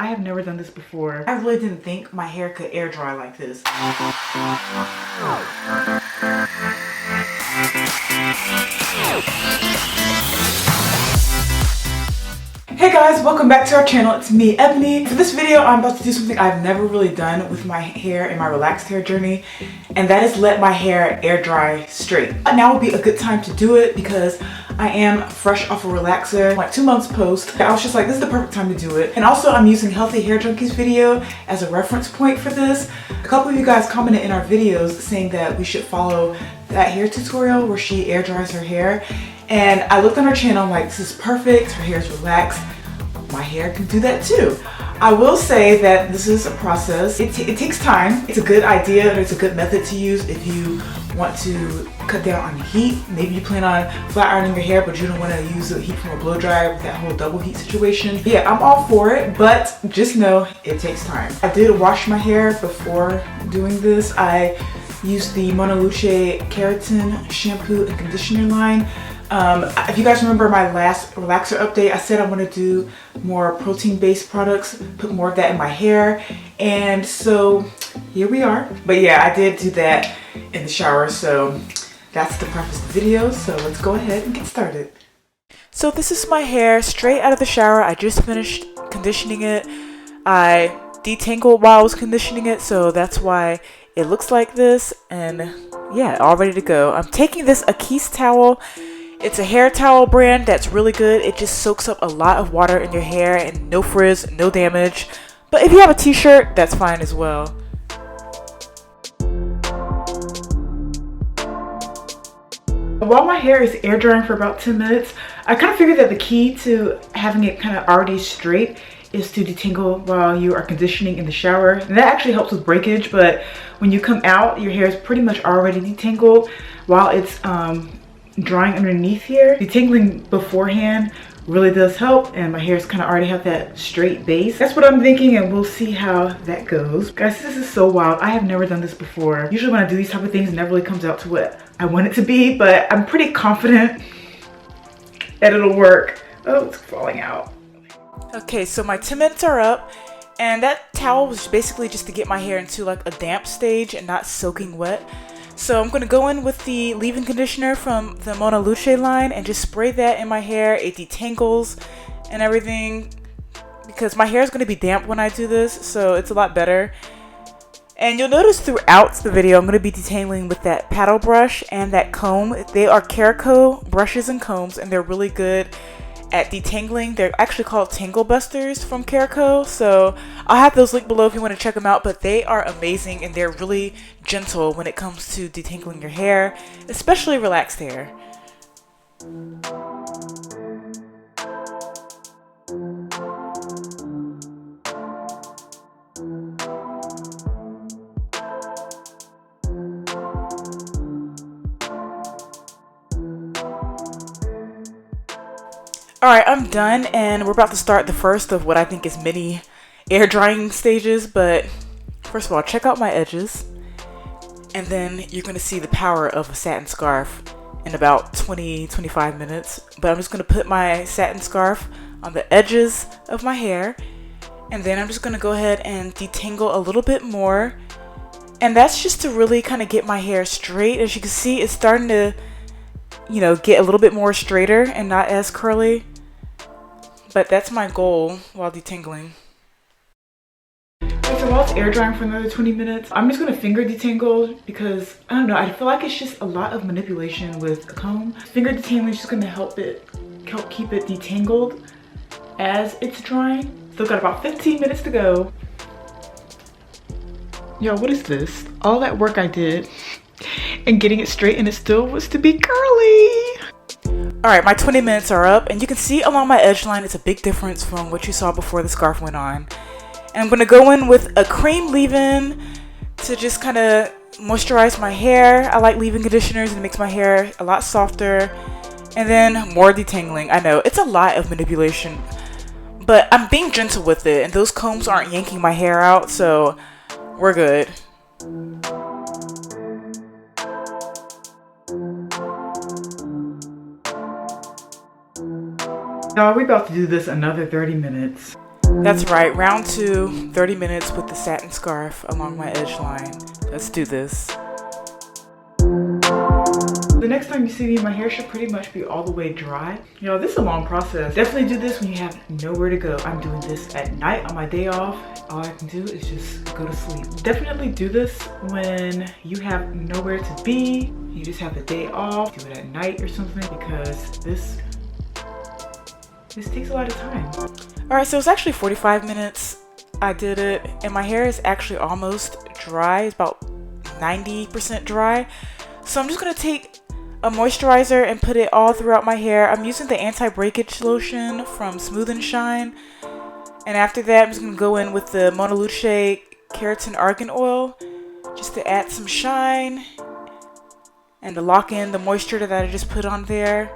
I have never done this before. I really didn't think my hair could air dry like this. Hey guys, welcome back to our channel. It's me, Ebony. For this video, I'm about to do something I've never really done with my hair in my relaxed hair journey, and that is let my hair air dry straight. Now would be a good time to do it because I am fresh off a relaxer, like 2 months post. I was just like, this is the perfect time to do it. And also I'm using Healthy Hair Junkie's video as a reference point for this. A couple of you guys commented in our videos saying that we should follow that hair tutorial where she air dries her hair. And I looked on her channel, I'm like, this is perfect, her hair is relaxed. My hair can do that too. I will say that this is a process. It takes time. It's a good idea and it's a good method to use if you want to cut down on heat. Maybe you plan on flat ironing your hair, but you don't want to use the heat from a blow dryer with that whole double heat situation. Yeah, I'm all for it, but just know it takes time. I did wash my hair before doing this. I used the Mona Luce Keratin shampoo and conditioner line. If you guys remember my last relaxer update, I said I want to do more protein-based products, put more of that in my hair, and so here we are. But yeah, I did do that in the shower, so that's the purpose of the video, so let's go ahead and get started. So this is my hair straight out of the shower. I just finished conditioning it. I detangled while I was conditioning it, so that's why it looks like this, and yeah, all ready to go. I'm taking this AQUIS towel. It's a hair towel brand that's really good. It just soaks up a lot of water in your hair and no frizz, no damage. But if you have a t-shirt, that's fine as well. While my hair is air drying for about 10 minutes, I kind of figured that the key to having it kind of already straight is to detangle while you are conditioning in the shower. And that actually helps with breakage, but when you come out, your hair is pretty much already detangled while it's drying underneath here. Detangling beforehand really does help, and my hair's kind of already have that straight base. That's what I'm thinking, and we'll see how that goes. Guys, this is so wild. I have never done this before. Usually when I do these type of things, it never really comes out to what I want it to be, but I'm pretty confident that it'll work. Oh, it's falling out. Okay, so my 10 minutes are up, and that towel was basically just to get my hair into like a damp stage and not soaking wet. So I'm going to go in with the leave-in conditioner from the Mona Luce line and just spray that in my hair. It detangles and everything because my hair is going to be damp when I do this, so it's a lot better. And you'll notice throughout the video I'm going to be detangling with that paddle brush and that comb. They are KARECO brushes and combs, and they're really good at detangling. They're actually called Tangle Busters from KARECO, so I'll have those linked below if you want to check them out. But they are amazing and they're really gentle when it comes to detangling your hair, especially relaxed hair. Alright, I'm done, and we're about to start the first of what I think is many air drying stages. But first of all, check out my edges, and then you're going to see the power of a satin scarf in about 20-25 minutes. But I'm just going to put my satin scarf on the edges of my hair, and then I'm just going to go ahead and detangle a little bit more, and that's just to really kind of get my hair straight. As you can see, it's starting to, you know, get a little bit more straighter and not as curly. But that's my goal while detangling. Okay, so while it's air drying for another 20 minutes, I'm just gonna finger detangle because, I don't know, I feel like it's just a lot of manipulation with a comb. Finger detangling is just gonna help keep it detangled as it's drying. Still got about 15 minutes to go. Yo, what is this? All that work I did and getting it straight, and it still was to be curly. Alright, my 20 minutes are up, and you can see along my edge line it's a big difference from what you saw before the scarf went on. And I'm going to go in with a cream leave-in to just kind of moisturize my hair. I like leave-in conditioners, and it makes my hair a lot softer. And then more detangling. I know, it's a lot of manipulation, but I'm being gentle with it, and those combs aren't yanking my hair out, so we're good. Now we're about to do this another 30 minutes. That's right, round 2, 30 minutes with the satin scarf along my edge line. Let's do this. The next time you see me, my hair should pretty much be all the way dry. You know, this is a long process. Definitely do this when you have nowhere to go. I'm doing this at night on my day off. All I can do is just go to sleep. Definitely do this when you have nowhere to be. You just have the day off. Do it at night or something, because this takes a lot of time. All right, so it's actually 45 minutes I did it, and my hair is actually almost dry. It's about 90% dry. So I'm just gonna take a moisturizer and put it all throughout my hair. I'm using the anti-breakage lotion from Smooth and Shine. And after that, I'm just gonna go in with the Mona Luce Keratin Argan Oil just to add some shine and to lock in the moisture that I just put on there.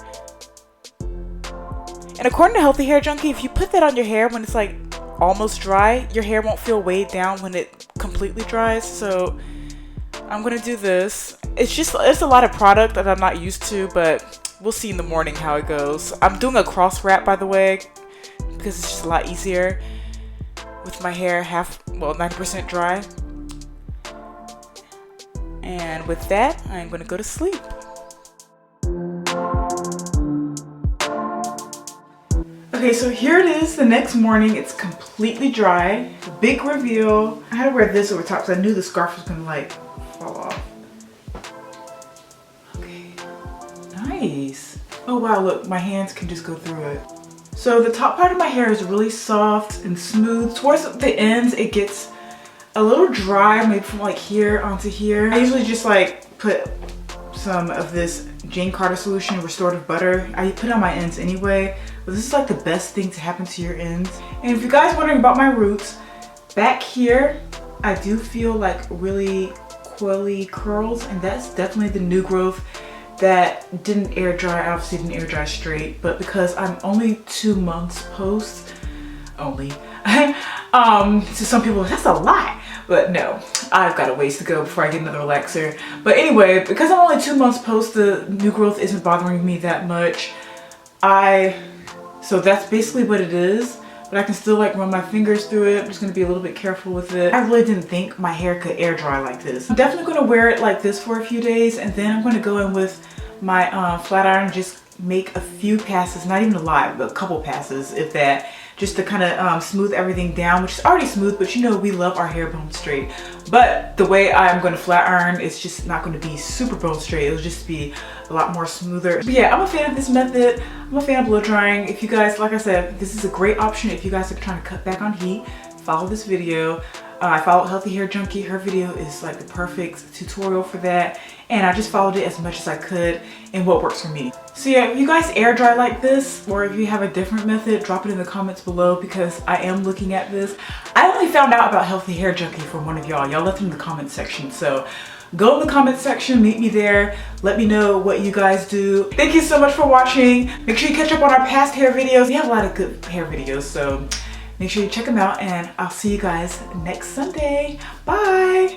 And according to Healthy Hair Junkie, if you put that on your hair when it's like almost dry, your hair won't feel weighed down when it completely dries. So I'm gonna do this. It's a lot of product that I'm not used to, but we'll see in the morning how it goes. I'm doing a cross wrap, by the way, because it's just a lot easier with my hair 90% dry. And with that, I'm gonna go to sleep. Okay, so here it is the next morning. It's completely dry. Big reveal. I had to wear this over top because I knew the scarf was gonna like fall off. Okay, nice. Oh wow, look, my hands can just go through it. So the top part of my hair is really soft and smooth. Towards the ends, it gets a little dry, maybe from like here onto here. I usually just like put some of this Jane Carter solution, restorative butter. I put it on my ends anyway, but this is like the best thing to happen to your ends. And if you guys are wondering about my roots, back here, I do feel like really coily curls, and that's definitely the new growth that didn't air dry. Obviously didn't air dry straight, but because I'm only 2 months post, only, to some people that's a lot, but no, I've got a ways to go before I get another relaxer. But anyway, because I'm only 2 months post, the new growth isn't bothering me that much. So that's basically what it is, but I can still like run my fingers through it. I'm just gonna be a little bit careful with it. I really didn't think my hair could air dry like this. I'm definitely gonna wear it like this for a few days, and then I'm gonna go in with my flat iron, just make a few passes, not even a lot, but a couple passes, if that, just to kind of smooth everything down, which is already smooth, but you know we love our hair bone straight. But the way I'm going to flat iron, it's just not going to be super bone straight. It'll just be a lot more smoother. But yeah, I'm a fan of this method. I'm a fan of blow drying. If you guys, like I said, this is a great option if you guys are trying to cut back on heat. Follow this video. I followed Healthy Hair Junkie. Her video is like the perfect tutorial for that. And I just followed it as much as I could and what works for me. So yeah, if you guys air dry like this, or if you have a different method, drop it in the comments below, because I am looking at this. I only found out about Healthy Hair Junkie from one of y'all. Y'all left it in the comment section. So go in the comment section, meet me there. Let me know what you guys do. Thank you so much for watching. Make sure you catch up on our past hair videos. We have a lot of good hair videos, so make sure you check them out, and I'll see you guys next Sunday. Bye.